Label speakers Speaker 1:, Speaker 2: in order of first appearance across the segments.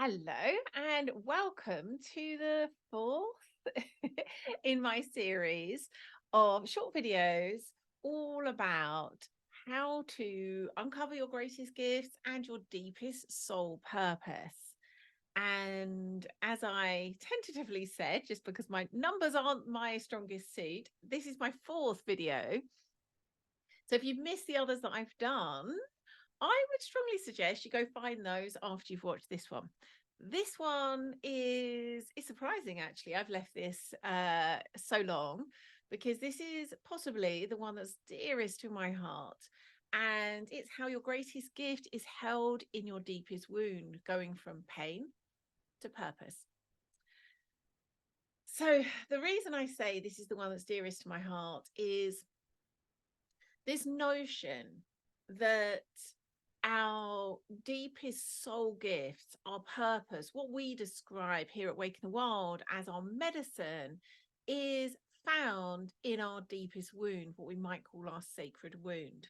Speaker 1: Hello and welcome to the fourth in my series of short videos all about how to uncover your greatest gifts and your deepest soul purpose. And as I tentatively said, just because my numbers aren't my strongest suit, this is my fourth video. So if you've missed the others that I've done, I would strongly suggest you go find those after you've watched this one. This one is surprising, actually. I've left this so long because this is possibly the one that's dearest to my heart. And it's how your greatest gift is held in your deepest wound, going from pain to purpose. So the reason I say this is the one that's dearest to my heart is this notion that our deepest soul gifts, our purpose, what we describe here at Waking the Wild as our medicine, is found in our deepest wound, what we might call our sacred wound.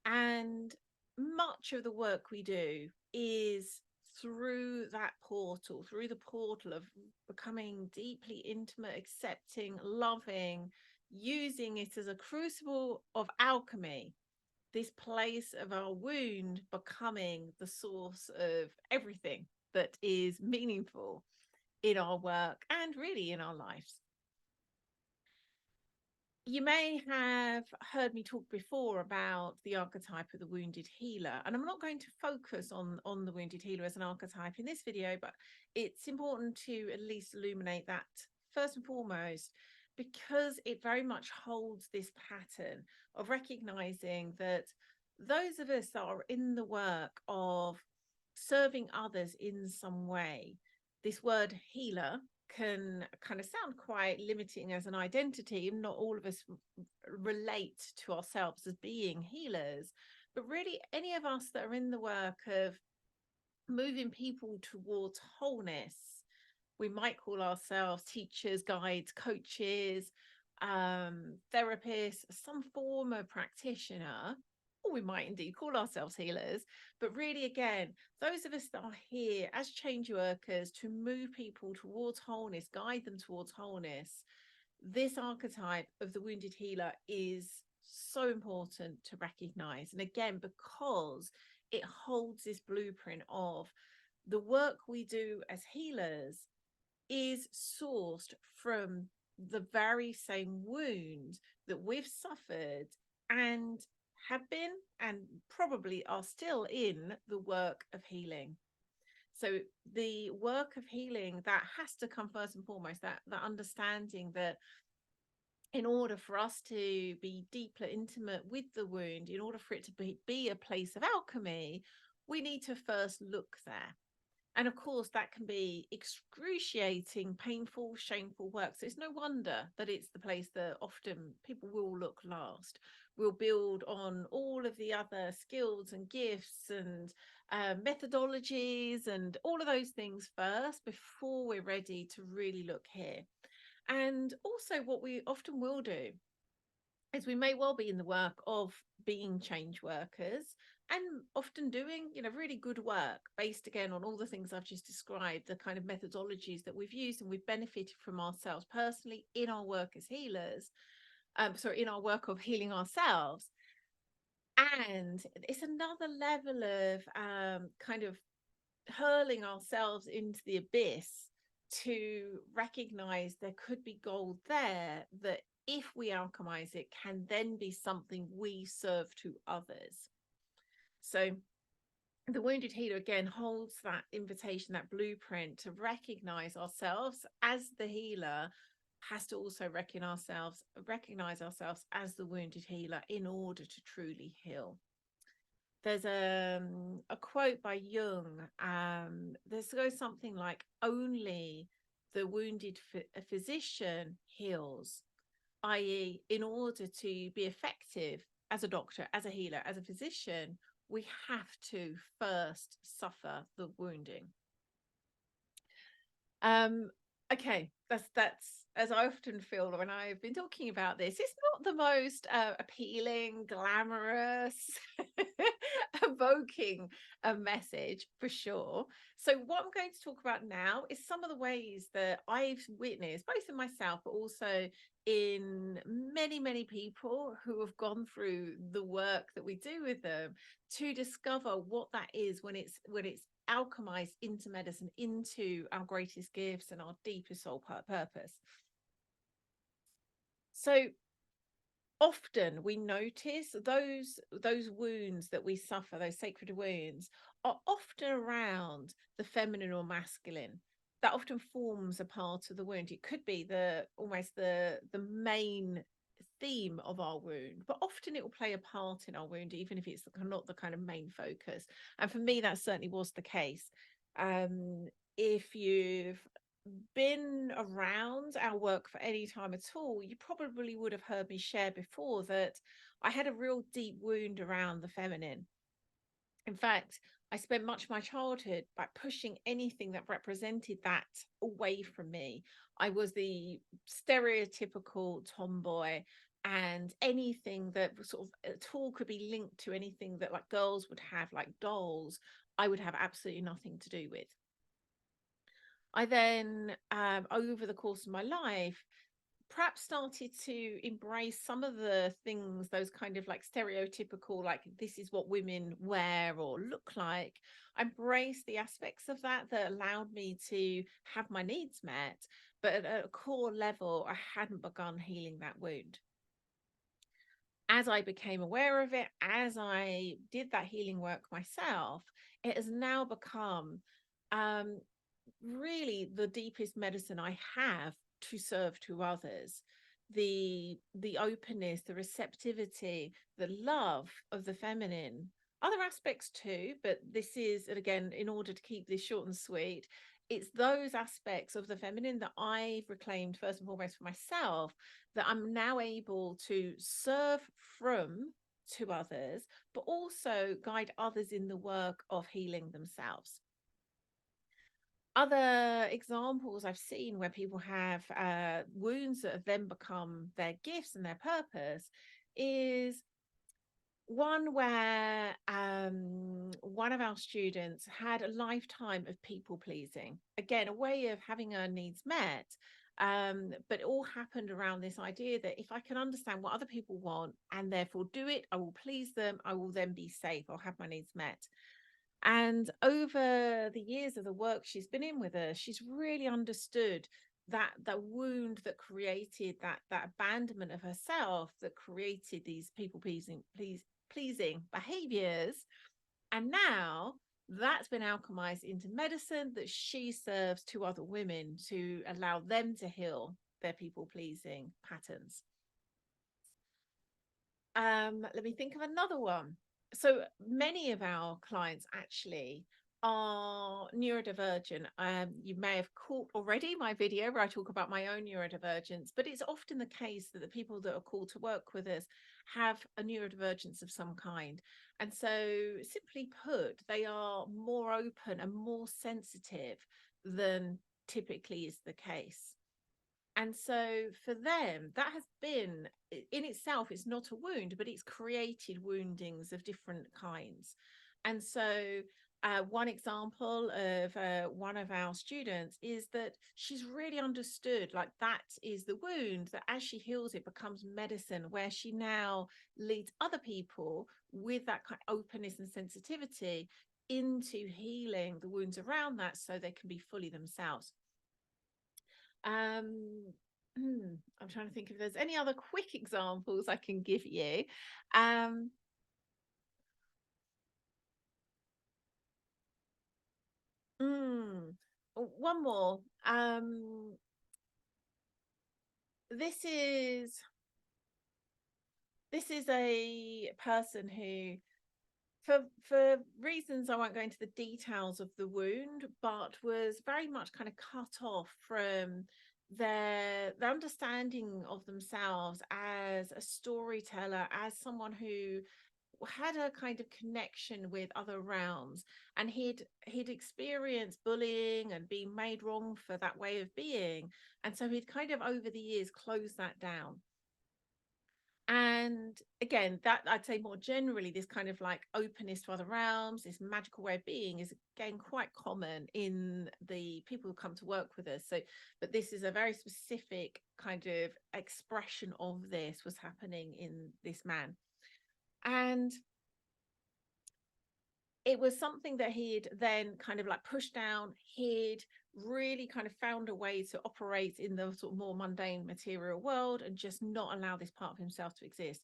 Speaker 1: And much of the work we do is through that portal, through the portal of becoming deeply intimate, accepting, loving, using it as a crucible of alchemy, this place of our wound becoming the source of everything that is meaningful in our work and really in our lives. You may have heard me talk before about the archetype of the wounded healer, and I'm not going to focus on the wounded healer as an archetype in this video, but it's important to at least illuminate that first and foremost, because it very much holds this pattern of recognizing that those of us that are in the work of serving others in some way, this word healer can kind of sound quite limiting as an identity. Not all of us relate to ourselves as being healers, but really any of us that are in the work of moving people towards wholeness, we might call ourselves teachers, guides, coaches, therapists, some form of practitioner, or we might indeed call ourselves healers. But really, again, those of us that are here as change workers to move people towards wholeness, guide them towards wholeness, this archetype of the wounded healer is so important to recognize. And again, because it holds this blueprint of the work we do as healers is sourced from the very same wound that we've suffered and have been and probably are still in the work of healing. So the work of healing, that has to come first and foremost, that understanding that in order for us to be deeply intimate with the wound, in order for it to be a place of alchemy, we need to first look there. And of course, that can be excruciating, painful, shameful work. So it's no wonder that it's the place that often people will look last. We'll build on all of the other skills and gifts and methodologies and all of those things first before we're ready to really look here. And also, what we often will do is we may well be in the work of being change workers and often doing really good work based again on all the things I've just described, the kind of methodologies that we've used and we've benefited from ourselves personally in our work as healers, in our work of healing ourselves. And it's another level of kind of hurling ourselves into the abyss to recognize there could be gold there that, if we alchemize it, can then be something we serve to others. So the wounded healer again holds that invitation, that blueprint to recognize ourselves as the healer, has to also recognize ourselves as the wounded healer in order to truly heal. There's a quote by Jung. This goes something like, only the wounded physician heals, i.e., in order to be effective as a doctor, as a healer, as a physician, we have to first suffer the wounding. Okay, that's as I often feel when I've been talking about this, it's not the most appealing, glamorous, evoking a message for sure. So, what I'm going to talk about now is some of the ways that I've witnessed, both in myself, but also in many, many people who have gone through the work that we do with them to discover what that is when it's alchemized into medicine, into our greatest gifts and our deepest soul purpose. So often we notice those wounds that we suffer, those sacred wounds, are often around the feminine or masculine. That often forms a part of the wound. It could be the almost the main theme of our wound, but often it will play a part in our wound, even if it's not the kind of main focus. And for me, that certainly was the case. If you've been around our work for any time at all, you probably would have heard me share before that I had a real deep wound around the feminine. In fact, I spent much of my childhood by pushing anything that represented that away from me. I was the stereotypical tomboy, and anything that sort of at all could be linked to anything that like girls would have, like dolls, I would have absolutely nothing to do with. I then, over the course of my life, perhaps started to embrace some of the things, those kind of like stereotypical, like this is what women wear or look like. I embraced the aspects of that that allowed me to have my needs met. But at a core level, I hadn't begun healing that wound. As I became aware of it, as I did that healing work myself, it has now become um, really the deepest medicine I have to serve to others. The openness, the receptivity, the love of the feminine, other aspects too, but this is, and again, in order to keep this short and sweet, it's those aspects of the feminine that I've reclaimed first and foremost for myself, that I'm now able to serve from to others, but also guide others in the work of healing themselves. Other examples I've seen where people have wounds that have then become their gifts and their purpose is one where one of our students had a lifetime of people pleasing. Again, a way of having her needs met. But it all happened around this idea that if I can understand what other people want and therefore do it, I will please them, I will then be safe, I'll have my needs met. And over the years of the work she's been in with us, she's really understood that wound that created that abandonment of herself, that created these people pleasing behaviors. And now that's been alchemized into medicine that she serves to other women to allow them to heal their people pleasing patterns. Let me think of another one. So many of our clients actually are neurodivergent. You may have caught already my video where I talk about my own neurodivergence, but it's often the case that the people that are called to work with us have a neurodivergence of some kind. And so, simply put, they are more open and more sensitive than typically is the case. And so for them, that has been in itself, it's not a wound, but it's created woundings of different kinds. And so one example of one of our students is that she's really understood like that is the wound, that as she heals, it becomes medicine, where she now leads other people with that kind of openness and sensitivity into healing the wounds around that so they can be fully themselves. Um, I'm trying to think if there's any other quick examples I can give you. Um, mm, One more. This is this is a person who, for reasons I won't go into the details of the wound, but was very much kind of cut off from their understanding of themselves as a storyteller, as someone who had a kind of connection with other realms, and he'd experienced bullying and being made wrong for that way of being, and so he'd kind of over the years closed that down. And again, that I'd say more generally, this kind of like openness to other realms, this magical way of being is again quite common in the people who come to work with us. So, but this is a very specific kind of expression of this was happening in this man. And it was something that he'd then kind of like pushed down. He'd really kind of found a way to operate in the sort of more mundane material world and just not allow this part of himself to exist.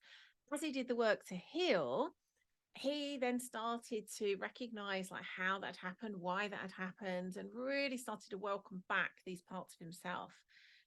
Speaker 1: As he did the work to heal, he then started to recognize like how that happened, why that had happened, and really started to welcome back these parts of himself.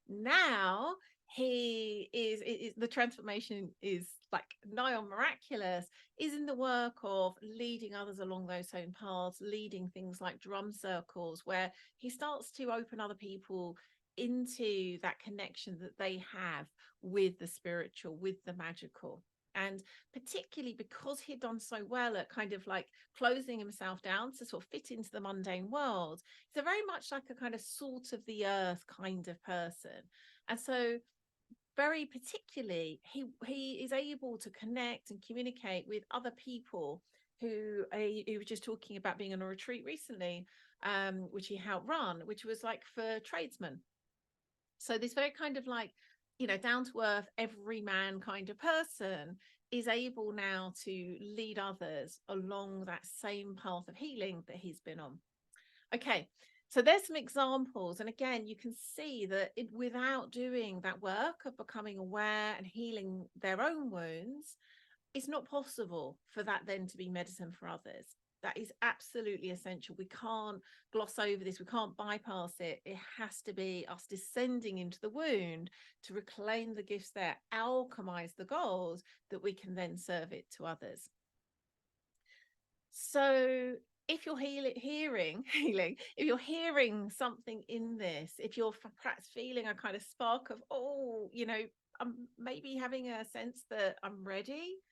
Speaker 1: Now the transformation is like nigh on miraculous, is in the work of leading others along those same paths, leading things like drum circles, where he starts to open other people into that connection that they have with the spiritual, with the magical. And particularly because he'd done so well at kind of like closing himself down to sort of fit into the mundane world, he's a very much like a kind of salt of the earth kind of person. And so very particularly, he is able to connect and communicate with other people who he was just talking about being on a retreat recently, which he helped run, which was like for tradesmen. So this very kind of like, down to earth, everyman kind of person is able now to lead others along that same path of healing that he's been on. Okay, so there's some examples. And again, you can see that without doing that work of becoming aware and healing their own wounds, it's not possible for that then to be medicine for others. That is absolutely essential. We can't gloss over this. We can't bypass it. It has to be us descending into the wound to reclaim the gifts there, alchemize the gold that we can then serve it to others. So if you're hearing, if you're hearing something in this, if you're perhaps feeling a kind of spark of, I'm maybe having a sense that I'm ready,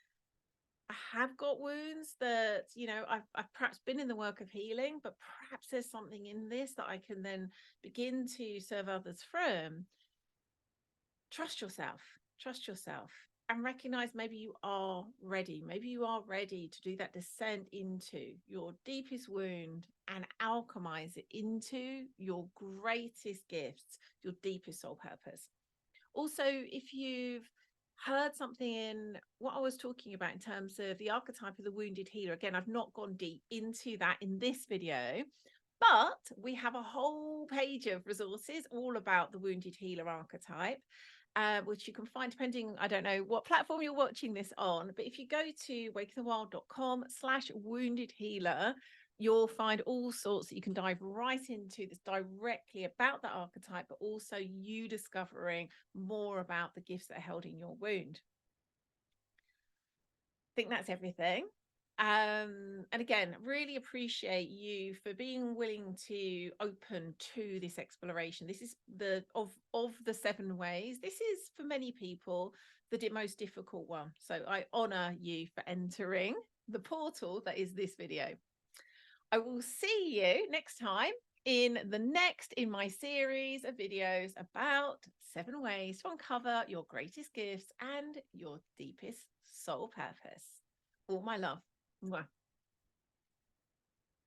Speaker 1: I have got wounds that, I've perhaps been in the work of healing, but perhaps there's something in this that I can then begin to serve others from. Trust yourself, and recognize maybe you are ready. Maybe you are ready to do that descent into your deepest wound and alchemize it into your greatest gifts, your deepest soul purpose. Also, if you've heard something in what I was talking about in terms of the archetype of the wounded healer, again, I've not gone deep into that in this video, but we have a whole page of resources all about the wounded healer archetype, which you can find depending, I don't know what platform you're watching this on, but if you go to wakeinthewild.com/wounded healer, you'll find all sorts that you can dive right into that's directly about that archetype, but also you discovering more about the gifts that are held in your wound. I think that's everything. And again, really appreciate you for being willing to open to this exploration. This is of the 7 ways, this is for many people the most difficult one. So I honor you for entering the portal that is this video. I will see you next time in my series of videos about 7 ways to uncover your greatest gifts and your deepest soul purpose. All my love. Mwah.